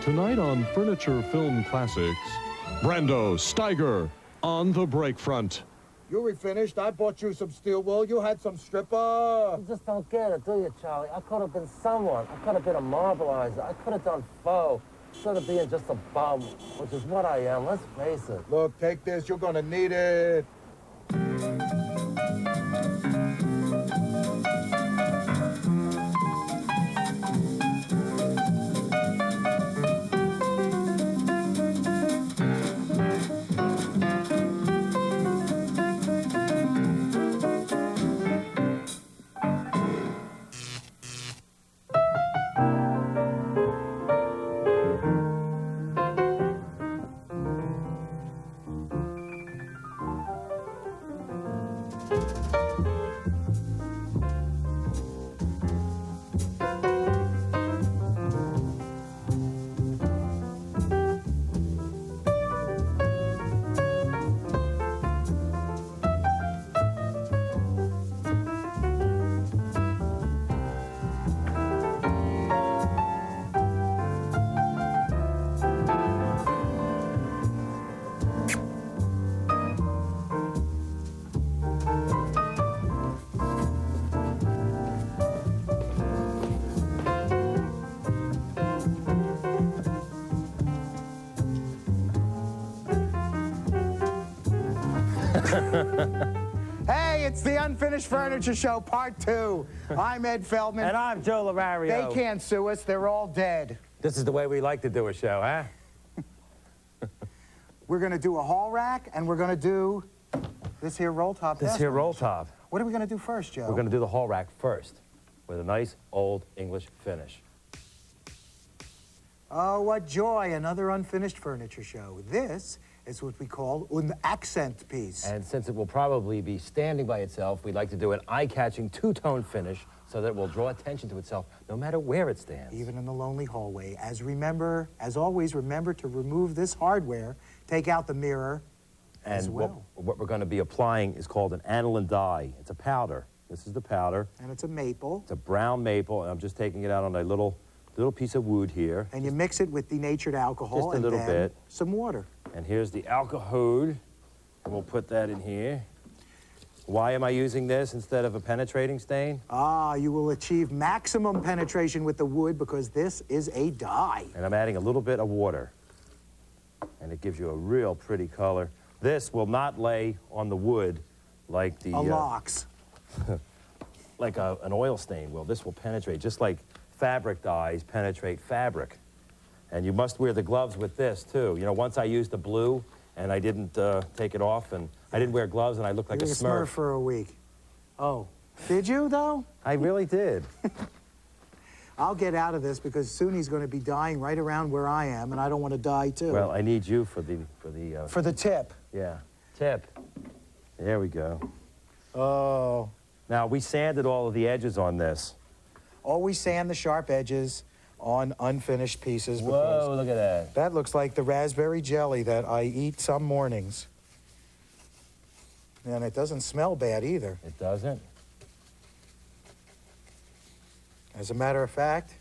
Tonight on Furniture Film Classics, Brando Steiger on the break front. You refinished? I bought you some steel wool. You had some stripper. You just don't get it, do you, Charlie? I could have been someone. I could have been a marbleizer. I could have done faux. Instead of being just a bum, which is what I am, let's face it. Look, take this. You're gonna need it. Hey, it's the Unfinished Furniture Show, Part 2. I'm Ed Feldman. And I'm Joe Lavario. They can't sue us. They're all dead. This is the way we like to do a show, huh? We're going to do a hall rack, and we're going to do this here roll top. This here roll top. What are we going to do first, Joe? We're going to do the hall rack first with a nice old English finish. Oh, what joy, another Unfinished Furniture Show. This is what we call an accent piece. And since it will probably be standing by itself, we'd like to do an eye-catching two-tone finish so that it will draw attention to itself no matter where it stands. Even in the lonely hallway. As always, remember to remove this hardware, take out the mirror as well. What we're going to be applying is called an aniline dye. It's a powder. This is the powder. And it's a maple. It's a brown maple, and I'm just taking it out on a little piece of wood here. And you mix it with denatured alcohol. Just a little bit. Some water. And here's the alcohol, and we'll put that in here. Why am I using this instead of a penetrating stain? Ah, you will achieve maximum penetration with the wood because this is a dye. And I'm adding a little bit of water. And it gives you a real pretty color. This will not lay on the wood like the... lox. like an oil stain will. This will penetrate, just like fabric dyes penetrate fabric. And you must wear the gloves with this, too. You know, once I used the blue, and I didn't take it off, and I didn't wear gloves, and I looked like a Smurf. For a week. Oh. Did you, though? I really did. I'll get out of this because soon he's going to be dying right around where I am, and I don't want to die, too. Well, I need you for the... For the tip. Yeah. Tip. There we go. Oh. Now, we sanded all of the edges on this. Always sand the sharp edges on unfinished pieces. Whoa, look at that. That looks like the raspberry jelly that I eat some mornings. And it doesn't smell bad either. It doesn't? As a matter of fact,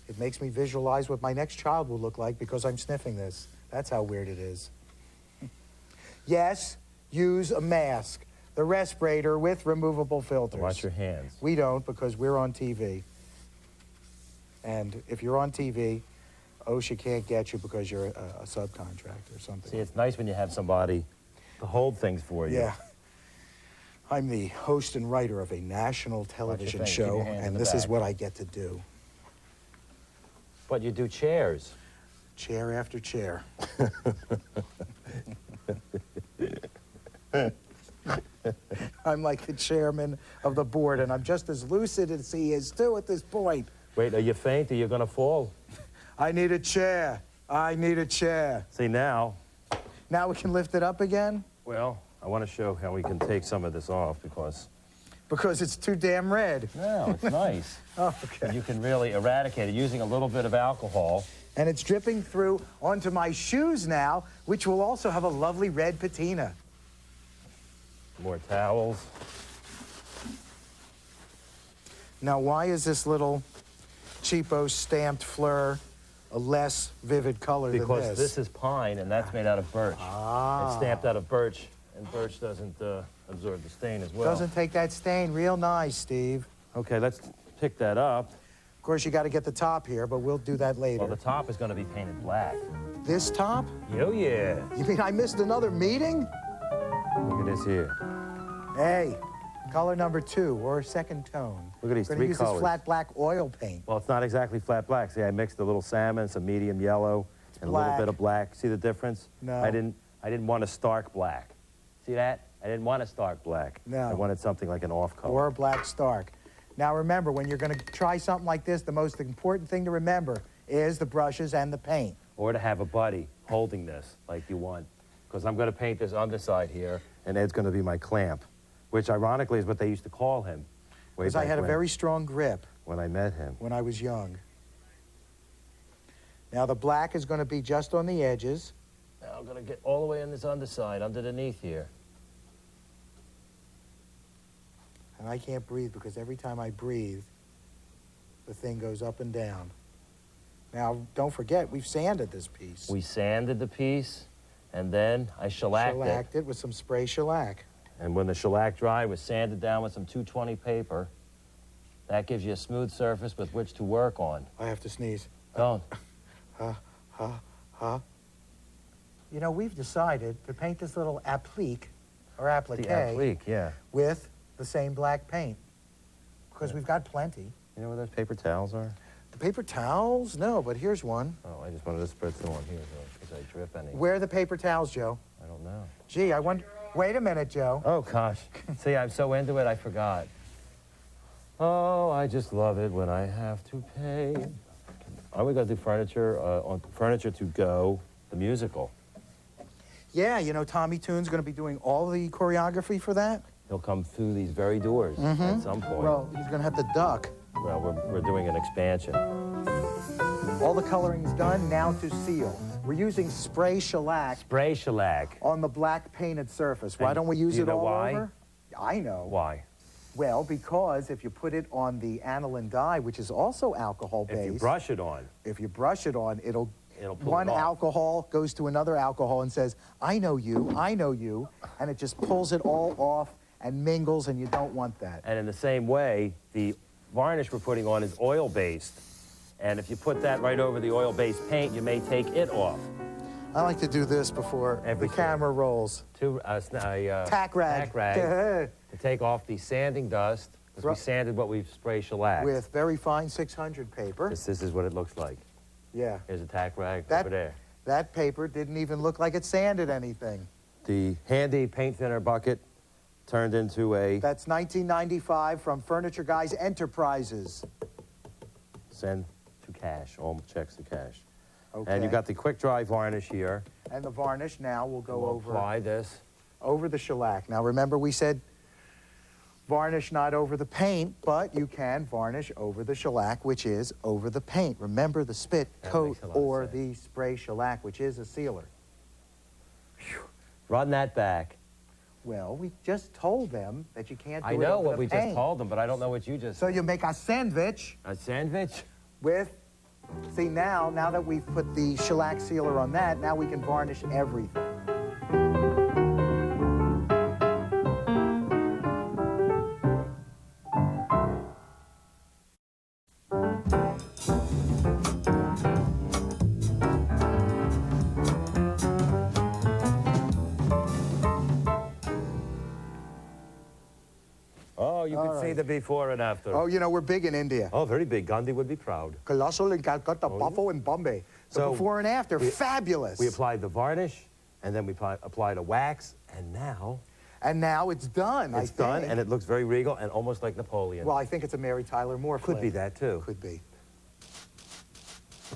it makes me visualize what my next child will look like because I'm sniffing this. That's how weird it is. Yes, use a mask. The respirator with removable filters. Wash your hands. We don't because we're on TV. And if you're on TV, OSHA can't get you because you're a subcontractor or something. See, it's nice when you have somebody to hold things for you. Yeah. I'm the host and writer of a national television show, and this is what I get to do. But you do chairs. Chair after chair. I'm like the chairman of the board, and I'm just as lucid as he is, too, at this point. Wait, are you faint? Are you going to fall? I need a chair. I need a chair. See, now... Now we can lift it up again? Well, I want to show how we can take some of this off because... Because it's too damn red. No, it's nice. Oh, okay. And you can really eradicate it using a little bit of alcohol. And it's dripping through onto my shoes now, which will also have a lovely red patina. More towels. Now, why is this little cheapo stamped Fleur a less vivid color than Because this. this is pine and that's made out of birch. Ah. It's stamped out of birch, and birch doesn't absorb the stain as well. Doesn't take that stain. Real nice, Steve. Okay, let's pick that up. Of course, you got to get the top here, but we'll do that later. Well, the top is going to be painted black. This top? Oh, yeah. You mean I missed another meeting? Look at this here. Hey, color number 2 or second tone. Look at these We're three gonna use colors. this flat black oil paint. Well, it's not exactly flat black. See, I mixed a little salmon, some medium yellow, and a little black. bit of black. See the difference? No. I didn't want a stark black. See that? I didn't want a stark black. No. I wanted something like an off color. Or a black stark. Now remember, when you're going to try something like this, the most important thing to remember is the brushes and the paint. Or to have a buddy holding this like you want. Because I'm going to paint this underside here, and Ed's going to be my clamp, which ironically is what they used to call him. Because I had a very strong grip when I met him. when I was young. Now the black is going to be just on the edges. Now I'm going to get all the way on this underside, underneath here. And I can't breathe because every time I breathe, the thing goes up and down. Now, don't forget, we've sanded this piece. We sanded the piece, and then I shellacked it. It with some spray shellac. And when the shellac dried, it was sanded down with some 220 paper. That gives you a smooth surface with which to work on. I have to sneeze. Don't. You know, we've decided to paint this little applique, or applique, The applique, yeah. with the same black paint. Because we've got plenty. You know where those paper towels are? The paper towels? No, but here's one. Oh, I just wanted to spread some on here because I drip any. Where are the paper towels, Joe? I don't know. Gee, I wonder... Wait a minute, Joe. Oh, gosh. See, I'm so into it, I forgot. Oh, I just love it when I have to pay. Are we going to do furniture, on Furniture to Go, the musical? Yeah, you know, Tommy Toon's going to be doing all the choreography for that. He'll come through these very doors at some point. Well, he's going to have to duck. Well, we're doing an expansion. All the coloring's done, now to seal. We're using spray shellac Spray shellac. on the black painted surface. Why And don't we use do you it know all why? over? I know. Why? Well, because if you put it on the aniline dye, which is also alcohol-based, If you brush it on, if you brush it on, It'll pull one it off. alcohol goes to another alcohol and says, I know you, and it just pulls it all off and mingles, and you don't want that. and in the same way, the varnish we're putting on is oil-based. And if you put that right over the oil-based paint, you may take it off. I like to do this before Every the camera rolls. Tack rag. Tack rag to take off the sanding dust, because we sanded what we've spray shellac. With very fine 600 paper. This is what it looks like. Yeah. Here's a tack rag That- over there. That paper didn't even look like it sanded anything. The handy paint thinner bucket turned into a That's 1995 from Furniture Guys Enterprises. send to cash, all checks to cash. Okay. And you got the quick dry varnish here. And the varnish now will go We'll over apply this. the shellac. Now remember we said varnish not over the paint, but you can varnish over the shellac, which is over the paint. Remember the spit That coat makes a lot of or sense. the spray shellac, which is a sealer. Run that back. Well, we just told them that you can't do I it know over what the we paint. just told them, but I don't know what you just So you make a sandwich A sandwich? with, see now that we've put the shellac sealer on that, now we can varnish everything. Oh, you can see right. the before and after. Oh, you know, we're big in India. Oh, very big. Gandhi would be proud. Colossal in Calcutta, Buffalo in Bombay. The So before and after, fabulous. We applied the varnish, and then we applied a wax, and now And now it's done, it's done, and it looks very regal and almost like Napoleon. Well, I think it's a Mary Tyler Moore Could be flick. that, too. Could be.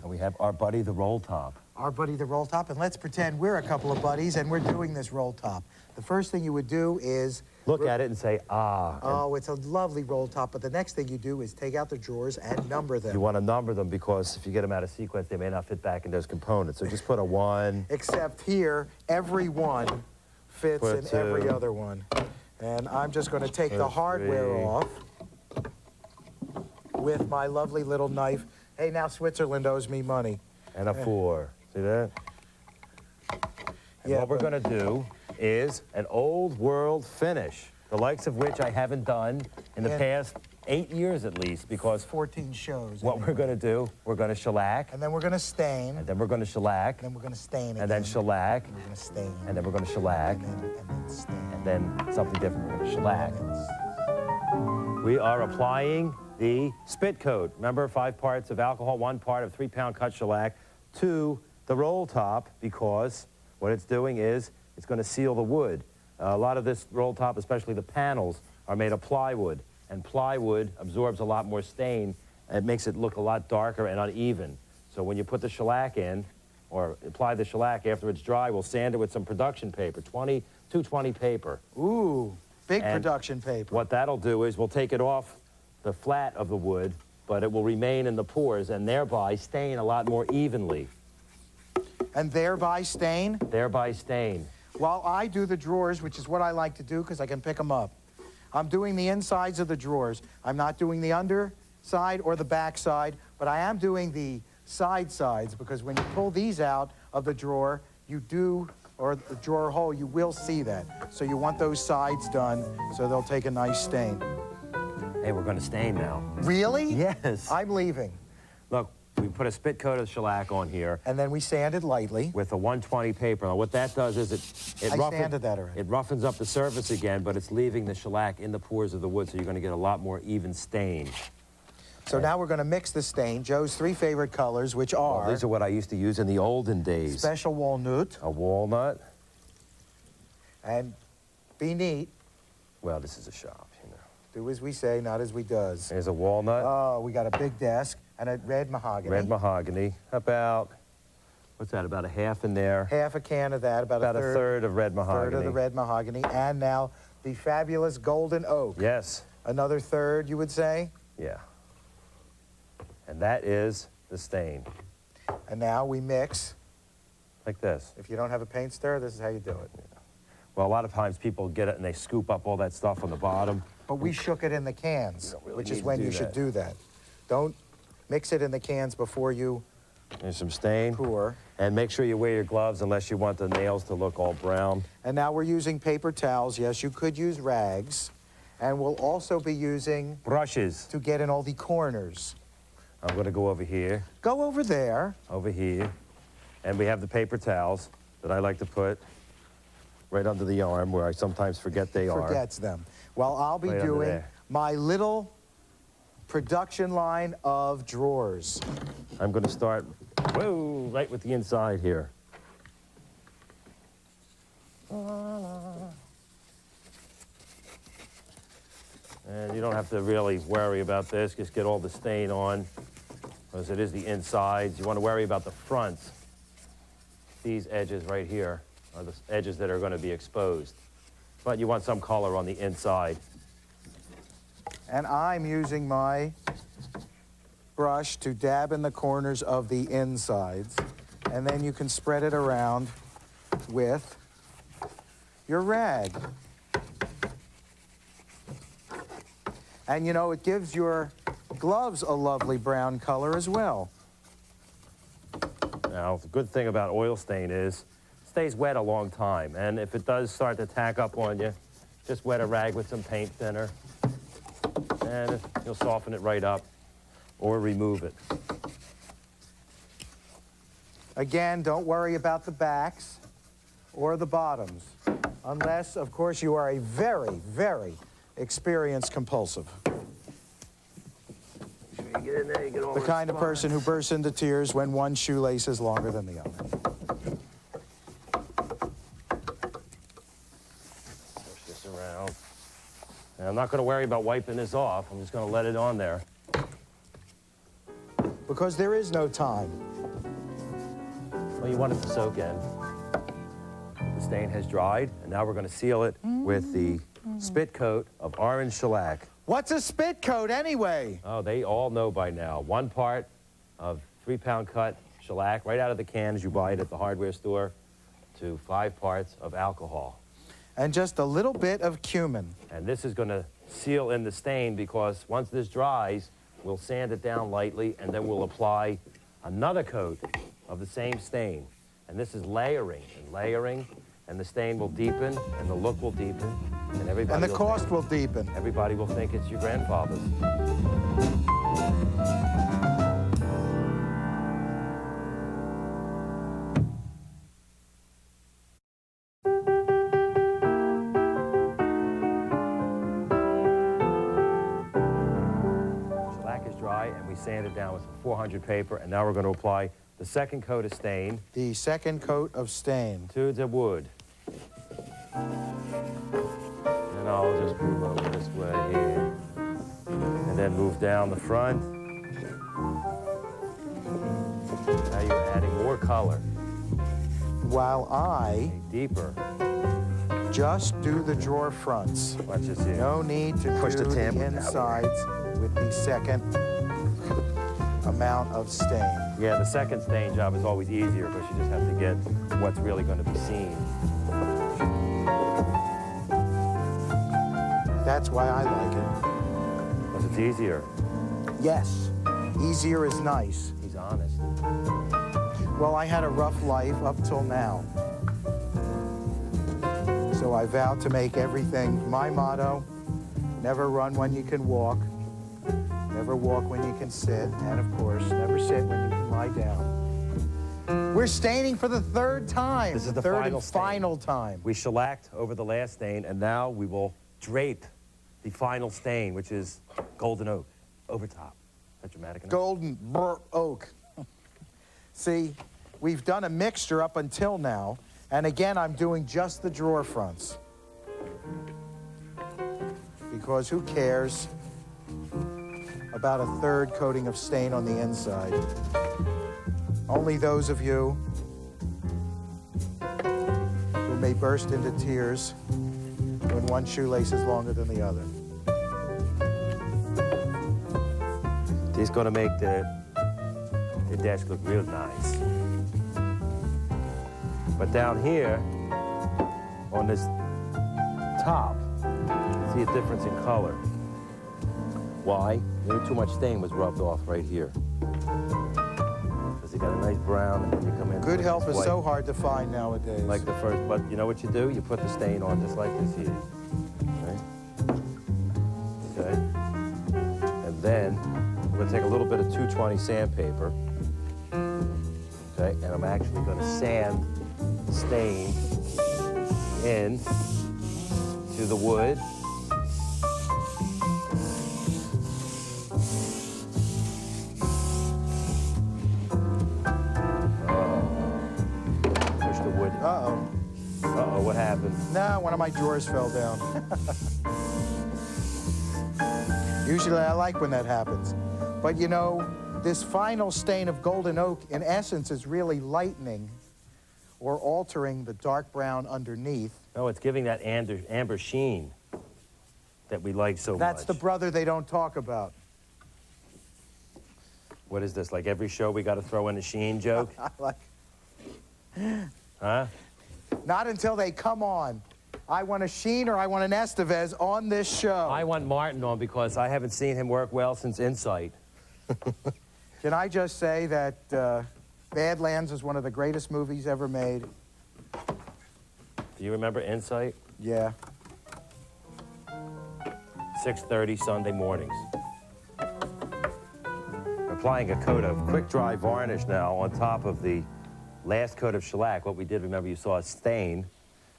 And we have our buddy, the roll top. Our buddy, the roll top, and let's pretend we're a couple of buddies and we're doing this roll top. The first thing you would do is... Look at it and say, ah. And Oh, it's a lovely roll top, but the next thing you do is take out the drawers and number them. you want to number them because if you get them out of sequence, they may not fit back in those components. So just put a 1. Except here, every one fits Put in two. every other one. And I'm just going to take the Put hardware 3. off with my lovely little knife. Hey, now Switzerland owes me money. and a 4. See that? And Yeah, what we're but- going to do is an old world finish, the likes of which I haven't done in the Yeah. past 8 years at least, because 14 shows. what we're going to do, we're going to shellac, And then we're going to stain. and then we're going to shellac, And then we're going to stain again. and then shellac, And we're going to stain. and then we're going to shellac, and then stain. and then something different, we're going to shellac. And then We are applying the spit coat. Remember, 5 parts of alcohol, 1 part of 3-pound cut shellac to the roll top, because what it's doing is it's going to seal the wood. A lot of this roll top, especially the panels, are made of plywood, and plywood absorbs a lot more stain, and it makes it look a lot darker and uneven. So when you put the shellac in, or apply the shellac after it's dry, we'll sand it with some production paper, 220 paper. ooh, big And production paper. What that'll do is we'll take it off the flat of the wood, but it will remain in the pores and thereby stain a lot more evenly. And thereby stain. Thereby stain. While I do the drawers, which is what I like to do because I can pick them up, I'm doing the insides of the drawers. I'm not doing the underside or the back side, but I am doing the side sides, because when you pull these out of the drawer, you do, or the drawer hole, you will see that. So you want those sides done so they'll take a nice stain. Hey, we're going to stain now. Really? Yes. I'm leaving. Look, we put a spit coat of shellac on here And then we sanded lightly. with a 120 paper. Now, what that does is it I sanded that already. it roughens up the surface again, but it's leaving the shellac in the pores of the wood, so you're going to get a lot more even stain. So now we're going to mix the stain. Joe's 3 favorite colors, which are, Well, these are what I used to use in the olden days. special walnut, A walnut. and be neat. Well, this is a shop, you know. Do as we say, not as we does. There's a walnut. Oh, we got a big desk and a red mahogany. Red mahogany, about, what's that, about a half in there? Half a can of that, about About a a third of red mahogany. third of the red mahogany. And now the fabulous golden oak. Yes, Another third, you would say. yeah. And that is the stain, And now we mix. like this. If you don't have a paint stirrer, this is how you do it. Well, a lot of times people get it and they scoop up all that stuff on the bottom. But we shook it in the cans, don't really which need is to when do you should that. do that. Don't mix it in the cans before you There's some stain. pour. And make sure you wear your gloves unless you want the nails to look all brown. And now we're using paper towels. Yes, you could use rags. And we'll also be using Brushes. to get in all the corners. I'm going to go over here, Go over there. and we have the paper towels that I like to put right under the arm where I sometimes forget they are. Forgets them. Well, I'll be Right under doing there. my little production line of drawers. I'm going to start, whoa, right with the inside here. And you don't have to really worry about this. Just get all the stain on, because it is the insides. You want to worry about the fronts. These edges right here are the edges that are going to be exposed. But you want some color on the inside. And I'm using my brush to dab in the corners of the insides. And then you can spread it around with your rag. And you know, it gives your gloves a lovely brown color as well. Now, the good thing about oil stain is it stays wet a long time. And if it does start to tack up on you, just wet a rag with some paint thinner, and you'll soften it right up or remove it. Again, don't worry about the backs or the bottoms, unless, of course, you are a very, very experienced compulsive. Make sure you get in there, you get all The those kind of spots. person who bursts into tears when one shoelace is longer than the other. Push this around. And I'm not going to worry about wiping this off. I'm just going to let it on there. Because there is no time. Well, you want it to soak in. The stain has dried, and now we're going to seal it with the spit coat of orange shellac. What's a spit coat anyway? Oh, they all know by now. 1 part of 3-pound cut shellac right out of the can as you buy it at the hardware store to 5 parts of alcohol. And just a little bit of cumin. And this is going to seal in the stain because once this dries, we'll sand it down lightly and then we'll apply another coat of the same stain. And this is layering and layering, and the stain will deepen, and the look will deepen, and everybody And the cost will deepen. everybody will think it's your grandfather's. Shellac is dry, and we sand it down with some 400 paper, and now we're going to apply the second coat of stain The second coat of stain. to the wood. And I'll just move over this way here. And then move down the front. Now you're adding more color, While I deeper. just do the drawer fronts. Watch this here. No need to Push do the the tamper. insides with the second amount of stain. Yeah, the second stain job is always easier because you just have to get what's really going to be seen. That's why I like it. Because it's easier. Yes, easier is nice. He's honest. Well, I had a rough life up till now. So I vowed to make everything my motto: never run when you can walk, never walk when you can sit, and of course, never sit when you can lie down. We're staining for the third time. This is the third final and stain. final time. We shellacked over the last stain, and now we will drape the final stain, which is golden oak, over top. Is that dramatic enough? Golden oak. See, we've done a mixture up until now, and again, I'm doing just the drawer fronts. Because who cares about a third coating of stain on the inside? Only those of you who may burst into tears when one shoelace is longer than the other. This is going to make the desk look real nice. But down here, on this top, see a difference in color. Why? Maybe too much stain was rubbed off right here. Because you got a nice brown, and then you come in. Good with help this is so white. hard to find nowadays. Like the first, but you know what you do? You put the stain on just like this here. Right? Okay. And then I'm going to take a little bit of 220 sandpaper. Okay, and I'm actually going to sand the stain in to the wood. Push the wood. Uh-oh. Uh-oh, what happened? No, one of my drawers fell down. Usually I like when that happens. But you know, this final stain of golden oak, in essence, is really lightening or altering the dark brown underneath. No, it's giving that amber sheen that we like so much. That's the brother they don't talk about. What is this, like every show we got to throw in a sheen joke? I like, Huh? not until they come on. I want a Sheen or I want an Estevez on this show. I want Martin on because I haven't seen him work well since Insight. Can I just say that Badlands is one of the greatest movies ever made? Do you remember Insight? Yeah. 6:30 Sunday mornings. We're applying a coat of quick dry varnish now on top of the last coat of shellac. What we did, remember, you saw a stain,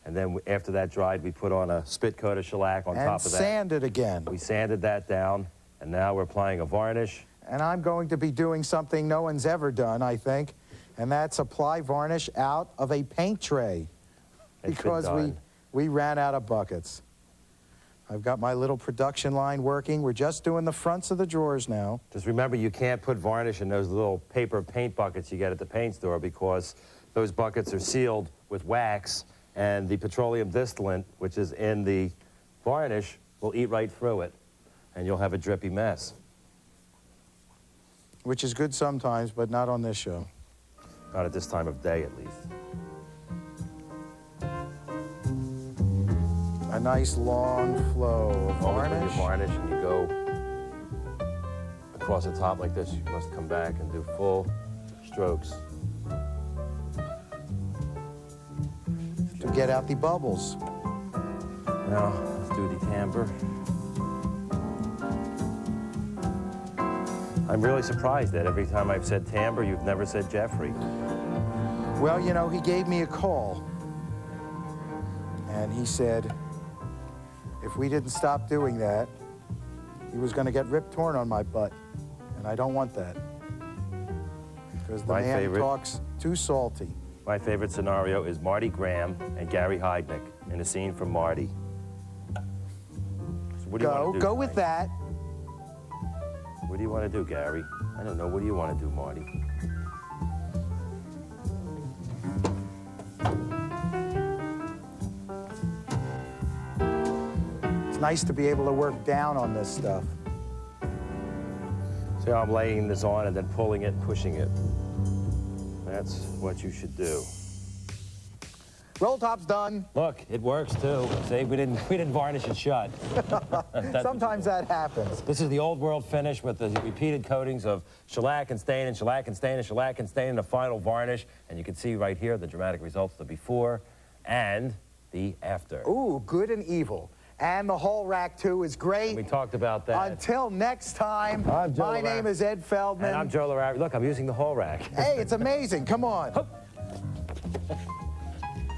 and then after that dried, we put on a spit coat of shellac on top of that. And sand it again. We sanded that down, and now we're applying a varnish. And I'm going to be doing something no one's ever done, I think, and that's apply varnish out of a paint tray. It's been Because done. we ran out of buckets. I've got my little production line working. We're just doing the fronts of the drawers now. Just remember, you can't put varnish in those little paper paint buckets you get at the paint store because those buckets are sealed with wax, and the petroleum distillant, which is in the varnish, will eat right through it, and you'll have a drippy mess. Which is good sometimes, but not on this show. Not at this time of day, at least. A nice long flow of Always when you varnish. varnish and you go across the top like this, you must come back and do full strokes. to get out the bubbles. Now, let's do the timbre. I'm really surprised that every time I've said timbre, you've never said Jeffrey. Well, you know, he gave me a call, and he said if we didn't stop doing that, he was going to get rip torn on my butt, and I don't want that. Because the man talks too salty. My favorite scenario is Marty Graham and Gary Heidnick in a scene from Marty. So what do you want to do? Go with that. What do you want to do, Gary? I don't know. What do you want to do, Marty? It's nice to be able to work down on this stuff. See how I'm laying this on and then pulling it, pushing it. That's what you should do. Roll top's done. Look, it works too. See, we didn't varnish it shut. Sometimes that happens. This is the old world finish with the repeated coatings of shellac and stain and shellac and stain and shellac and stain and a final varnish. And you can see right here the dramatic results, the before and the after. Ooh, good and evil. And the whole rack, too, is great. We talked about that. Until next time, my name is Ed Feldman. And I'm Joe Laravi. Look, I'm using the whole rack. Hey, it's amazing. Come on.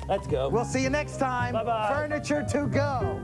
Let's go. We'll see you next time. Bye-bye. Furniture to go.